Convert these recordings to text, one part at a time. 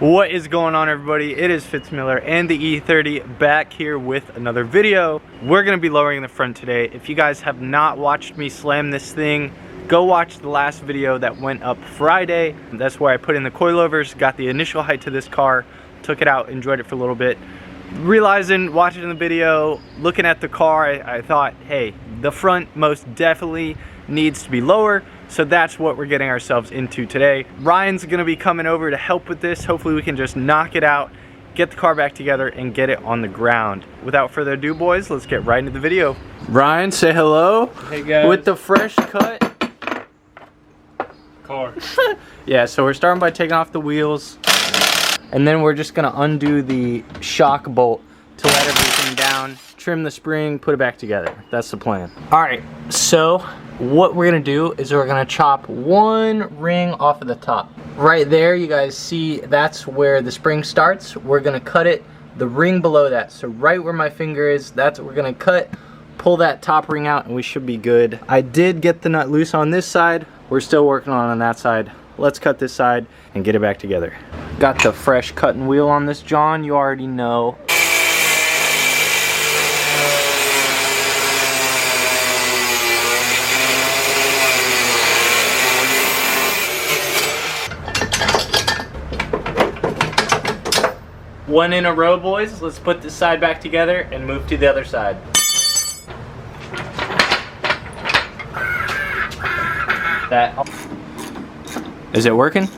What is going on, everybody? It is Fitz and the E30 back here with another video. We're gonna be lowering the front today. If you guys have not watched me slam this thing, go watch the last video that went up Friday. That's where I put in the coilovers, got the initial height to this car, took it out, enjoyed it for a little bit. Realizing, watching the video, looking at the car, I thought, hey, the front most definitely needs to be lower. So that's what we're getting ourselves into today. Ryan's gonna be coming over to help with this. Hopefully we can just knock it out, get the car back together, and get it on the ground. Without further ado, boys, let's get right into the video. Ryan, say hello. Hey guys. With the fresh cut car. Yeah, so we're starting by taking off the wheels, and then we're just gonna undo the shock bolt to let everything down, trim the spring, put it back together. That's the plan. All right, so what we're gonna do is we're gonna chop one ring off of the top. Right there, you guys see that's where the spring starts. We're gonna cut it, the ring below that. So right where my finger is, that's what we're gonna cut, pull that top ring out, and we should be good. I did get the nut loose on this side. We're still working on that side. Let's cut this side and get it back together. Got the fresh cutting wheel on this, John, you already know. One in a row, boys. Let's put this side back together and move to the other side. Is it working?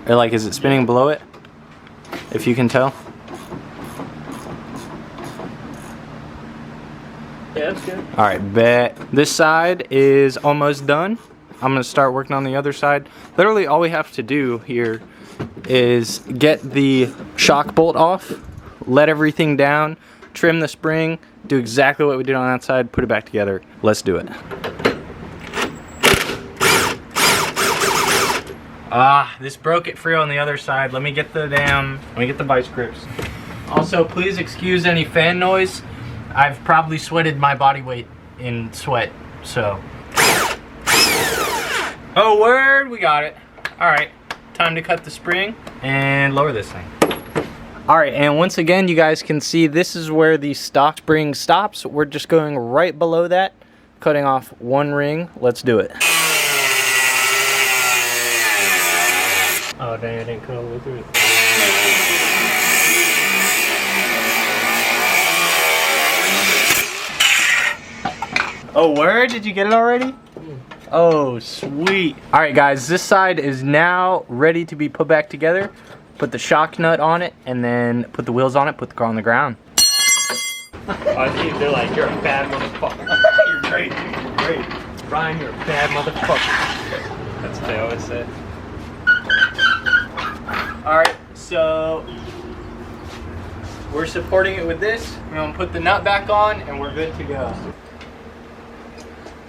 Or like, is it spinning below it? If you can tell. Yeah, that's good. All right, bet. This side is almost done. I'm gonna start working on the other side. Literally all we have to do here is get the shock bolt off, let everything down, trim the spring, do exactly what we did on that side, put it back together. Let's do it. This broke it free on the other side. Let me get the vice grips. Also, please excuse any fan noise. I've probably sweated my body weight in sweat, so. Oh, word, we got it. All right, time to cut the spring and lower this thing. All right, and once again, you guys can see this is where the stock spring stops. We're just going right below that, cutting off one ring. Let's do it. Oh dang, I didn't cut all the way through it. Oh, word? Did you get it already? Oh, sweet. All right, guys, this side is now ready to be put back together. Put the shock nut on it, and then put the wheels on it, put the car on the ground. I think they're like, you're a bad motherfucker. You're great. You're great. Ryan, you're a bad motherfucker. That's what they always say. All right, so we're supporting it with this. We're gonna put the nut back on, and we're good to go.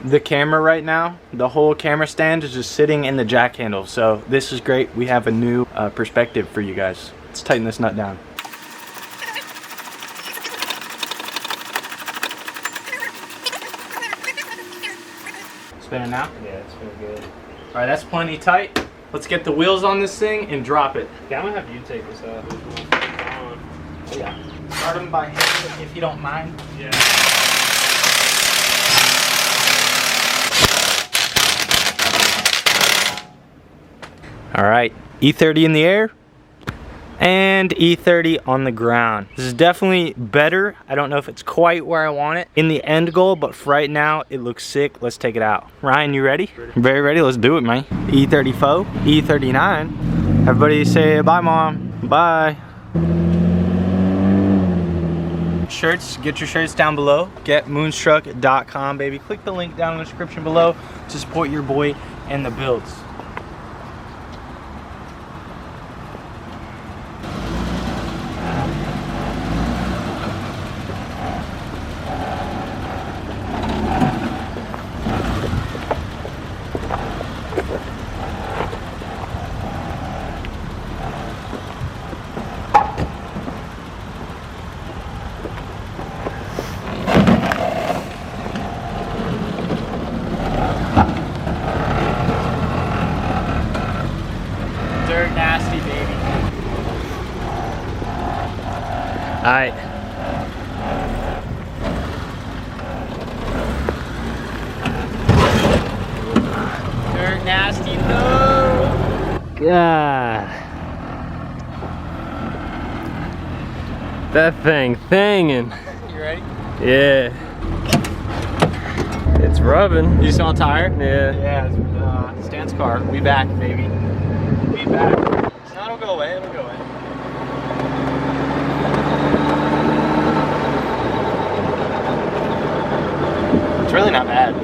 The camera right now, the whole camera stand is just sitting in the jack handle. So this is great. We have a new perspective for you guys. Let's tighten this nut down. Spinning now? Yeah, it's really good. All right, that's plenty tight. Let's get the wheels on this thing and drop it. Yeah, I'm gonna have you take this out. Oh, yeah. Start them by hand if you don't mind. Yeah. All right, E30 in the air and E30 on the ground. This is definitely better. I don't know if it's quite where I want it in the end goal, but for right now, it looks sick. Let's take it out. Ryan, you ready? Very ready, let's do it, man. E34, E39. Everybody say bye, Mom. Bye. Shirts, get your shirts down below. GetMoonstruck.com, baby. Click the link down in the description below to support your boy and the builds. Alright. Dirt nasty, no. God. That thing thinging. You ready? Yeah. It's rubbing. You smell tired? Yeah. Yeah, it's Stan's car. We back, baby. We back. No, it'll go away. It'll go away. It's really not bad.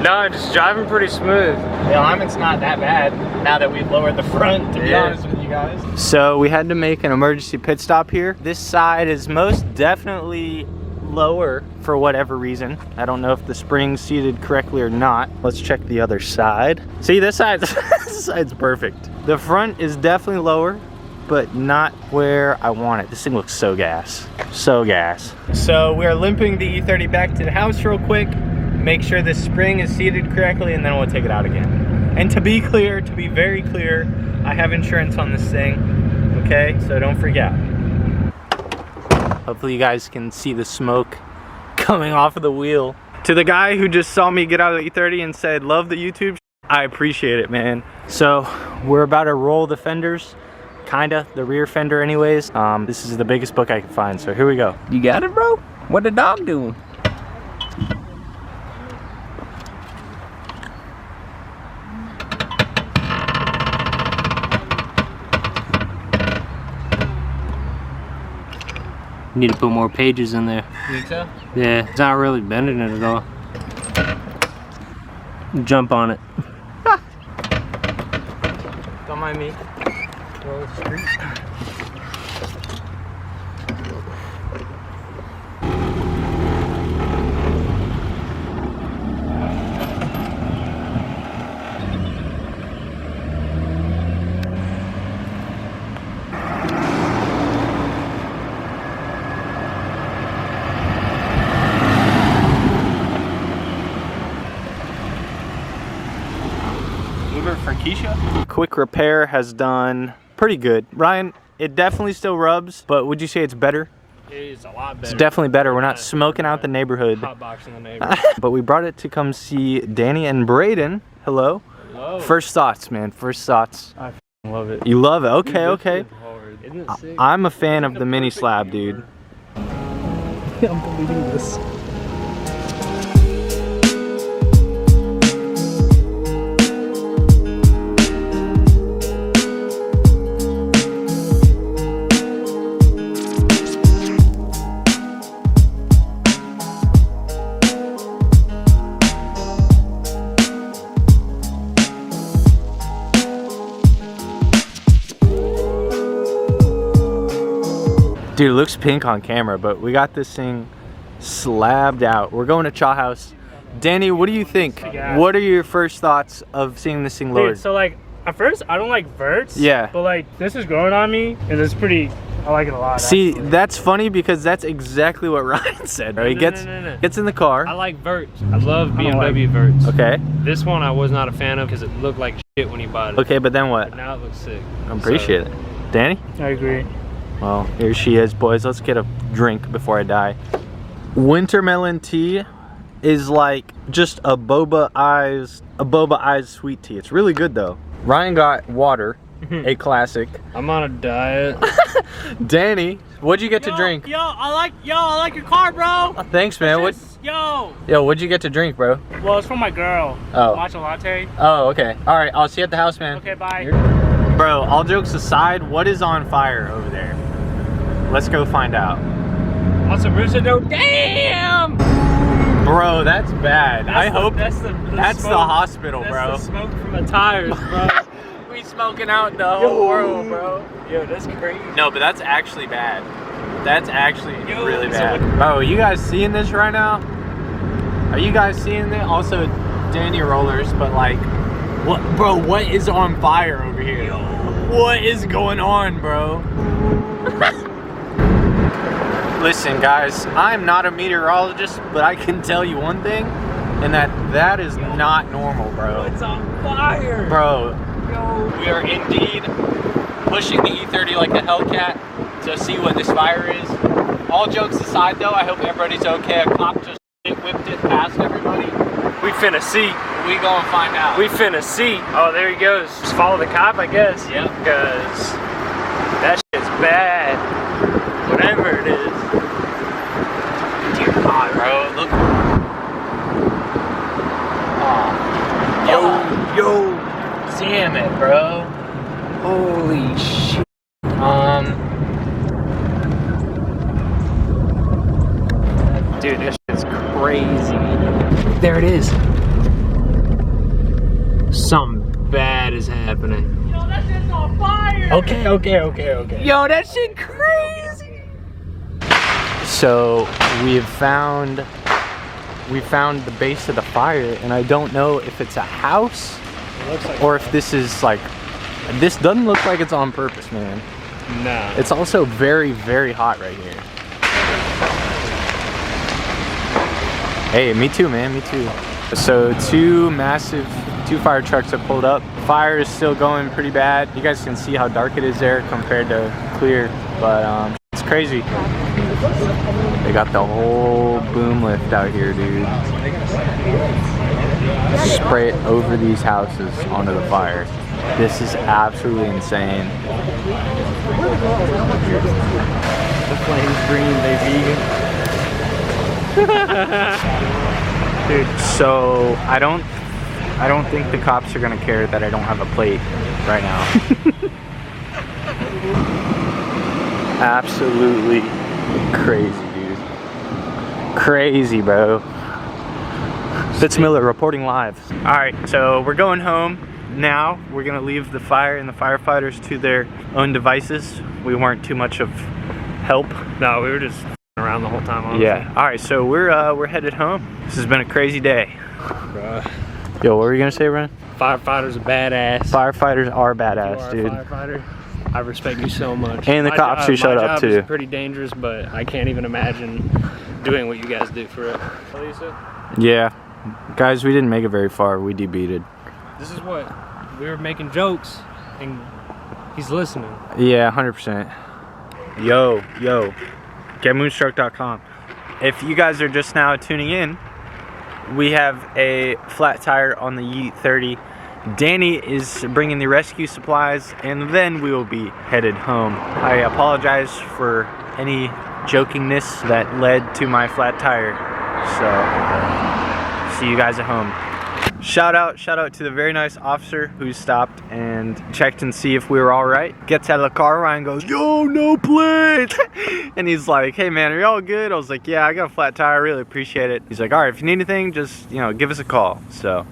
No, just driving pretty smooth. The alignment's not that bad now that we've lowered the front, to be honest with you guys. So we had to make an emergency pit stop here. This side is most definitely lower for whatever reason. I don't know if the spring's seated correctly or not. Let's check the other side. See, this side's, this side's perfect. The front is definitely lower, but not where I want it. This thing looks so gas. So gas. So we're limping the E30 back to the house real quick. Make sure the spring is seated correctly, and then we'll take it out again. And to be clear, to be very clear, I have insurance on this thing, okay? So don't freak out. Hopefully you guys can see the smoke coming off of the wheel. To the guy who just saw me get out of the E30 and said, love the YouTube, I appreciate it, man. So we're about to roll the fenders, kinda, the rear fender anyways. This is the biggest book I can find, so here we go. You got it, bro? What the dog doing? Need to put more pages in there. You think so? Yeah, it's not really bending it at all. Jump on it. Don't mind me. Roll the street. For Keisha. Quick repair has done pretty good. Ryan, it definitely still rubs, but would you say it's better? It's a lot better. It's definitely better. We're not smoking out the neighborhood. Hotboxing the neighbor. But we brought it to come see Danny and Braden. Hello. Hello. First thoughts, man. First thoughts. I love it. You love it. Okay, okay. Isn't it sick? I'm a fan of the mini slab, dude. I'm believing this. Dude, it looks pink on camera, but we got this thing slabbed out. We're going to Chaw House. Danny, what do you think? Yeah. What are your first thoughts of seeing this thing lowered? Dude, so like, at first, I don't like verts. Yeah. But like, this is growing on me, and it's pretty, I like it a lot. See, actually. that's funny because that's exactly what Ryan said. He gets in the car. I like verts. I love BMW verts. Okay. This one I was not a fan of because it looked like shit when you bought it. Okay, but then what? But now it looks sick. I appreciate it. Danny? I agree. Well, here she is, boys. Let's get a drink before I die. Wintermelon tea is like just a boba eyes sweet tea. It's really good though. Ryan got water, a classic. I'm on a diet. Danny, what'd you get to drink? Yo, I like your car, bro. Thanks, man. Yo, What'd you get to drink, bro? well, it's from my girl. Oh. Matcha latte. Oh, okay. All right, I'll see you at the house, man. Okay, bye. Bro, all jokes aside, what is on fire over there? Let's go find out. Want some Russo dough? Damn! Bro, that's bad. I hope that's the smoke. hospital, That's bro. the smoke from the tires, bro. We smoking out the whole world, bro. Yo, that's crazy. No, but that's actually bad. That's actually really so bad. Bro, are you guys seeing this right now? Are you guys seeing it? Also, Danny rollers, but like, what, bro? What is on fire over here? Yo. What is going on, bro? Listen, guys, I'm not a meteorologist, but I can tell you one thing, and that is not normal, bro. It's on fire! Bro, we are indeed pushing the E30 like a Hellcat. to see what this fire is. All jokes aside though, I hope everybody's okay. A cop just whipped it past everybody. We finna see. We gonna find out. We finna see. Oh, there he goes. Just follow the cop, I guess. Yep. Because that shit's bad. Whatever it is. Dear God, bro. Look. Oh. Yo. Damn it, bro. Holy shit. Dude, this shit's crazy. There it is. Something bad is happening. Yo, that shit's on fire! Okay. Yo, that shit crazy. So we found the base of the fire, and I don't know if it's a house or if this is like, this doesn't look like it's on purpose, man. No. It's also very, very hot right here. Hey, me too, man, me too. So two fire trucks have pulled up. Fire is still going pretty bad. You guys can see how dark it is there compared to clear, but it's crazy. They got the whole boom lift out here, dude. Spray it over these houses onto the fire. This is absolutely insane. The flame's green, baby. Dude, so I don't think the cops are gonna care that I don't have a plate right now. Absolutely crazy, dude. Crazy, bro. Fitz Miller reporting live. All right, so we're going home now. We're gonna leave the fire and the firefighters to their own devices. We weren't too much of help. No, we were just around the whole time. Honestly. Yeah. All right, so we're headed home. This has been a crazy day. Yo, what were you gonna say, Ren? Firefighters are badass. Firefighters are badass, You are dude. a firefighter. I respect you so much. And the cops who showed up My too. job is pretty dangerous, but I can't even imagine doing what you guys do for it. Lisa? Yeah, guys, we didn't make it very far. We debeated. This is what we were making jokes, and he's listening. Yeah, 100%. Yo, getmoonstruck.com. If you guys are just now tuning in, we have a flat tire on the E30. Danny is bringing the rescue supplies, and then we will be headed home. I apologize for any jokingness that led to my flat tire. So, see you guys at home. Shout out to the very nice officer who stopped and checked and see if we were all right. Gets out of the car, Ryan goes, "Yo, no plate!" And he's like, "Hey man, are you all good?" I was like, "Yeah, I got a flat tire, I really appreciate it." He's like, "All right, if you need anything, just, give us a call." So